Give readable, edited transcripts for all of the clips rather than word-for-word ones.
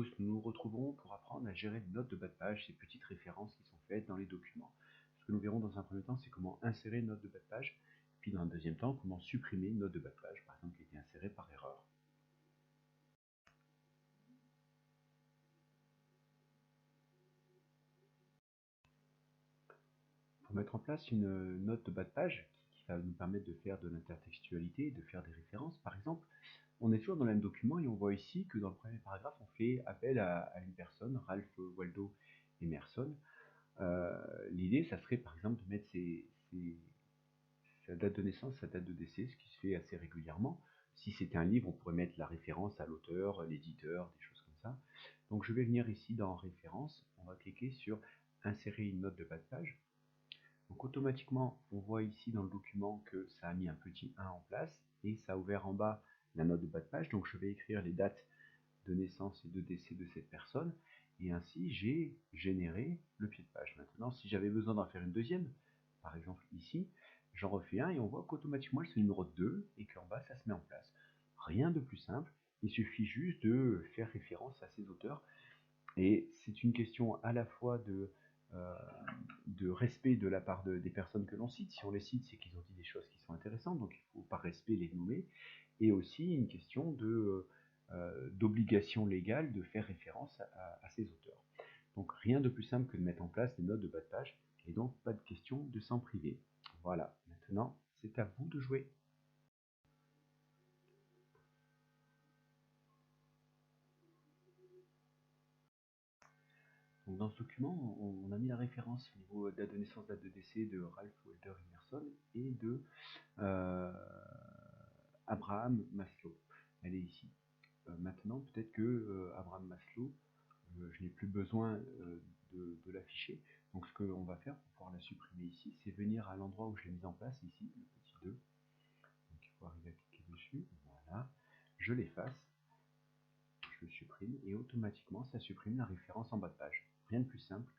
tous, nous nous retrouvons pour apprendre à gérer les notes de bas de page, ces petites références qui sont faites dans les documents. Ce que nous verrons dans un premier temps, c'est comment insérer une note de bas de page, puis dans un deuxième temps, comment supprimer une note de bas de page, par exemple qui a été insérée par erreur. Pour mettre en place une note de bas de page qui va nous permettre de faire de l'intertextualité, de faire des références, par exemple, on est toujours dans le même document et on voit ici que dans le premier paragraphe, on fait appel à une personne, Ralph Waldo Emerson. L'idée, ça serait par exemple de mettre sa date de naissance, sa date de décès, ce qui se fait assez régulièrement. Si c'était un livre, on pourrait mettre la référence à l'auteur, l'éditeur, des choses comme ça. Donc je vais venir ici dans Références, on va cliquer sur Insérer une note de bas de page. Donc automatiquement, on voit ici dans le document que ça a mis un petit 1 en place et ça a ouvert en bas la note de bas de page. Donc je vais écrire les dates de naissance et de décès de cette personne et ainsi j'ai généré le pied de page. Maintenant, si j'avais besoin d'en faire une deuxième, par exemple ici, j'en refais un et on voit qu'automatiquement c'est le numéro 2 et qu'en bas ça se met en place. Rien de plus simple, il suffit juste de faire référence à ces auteurs et c'est une question à la fois de respect de la part des personnes que l'on cite. Si on les cite, c'est qu'ils ont dit des choses qui sont intéressantes, donc il faut par respect les nommer, et aussi une question d'obligation légale de faire référence à ces auteurs. Donc rien de plus simple que de mettre en place des notes de bas de page, et donc pas de question de s'en priver. Voilà, maintenant c'est à vous de jouer. Donc dans ce document, on a mis la référence au niveau date de naissance, date de décès de Ralph Waldo Emerson et de Abraham Maslow. Elle est ici. Maintenant, peut-être que Abraham Maslow, je n'ai plus besoin de l'afficher. Donc ce qu'on va faire pour pouvoir la supprimer ici, c'est venir à l'endroit où je l'ai mise en place, ici, le petit 2. Donc il faut arriver à cliquer dessus. Voilà. Je l'efface. Je le supprime et automatiquement ça supprime la référence en bas de page. Rien de plus simple.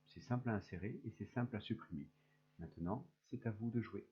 C'est simple à insérer et c'est simple à supprimer. Maintenant, c'est à vous de jouer.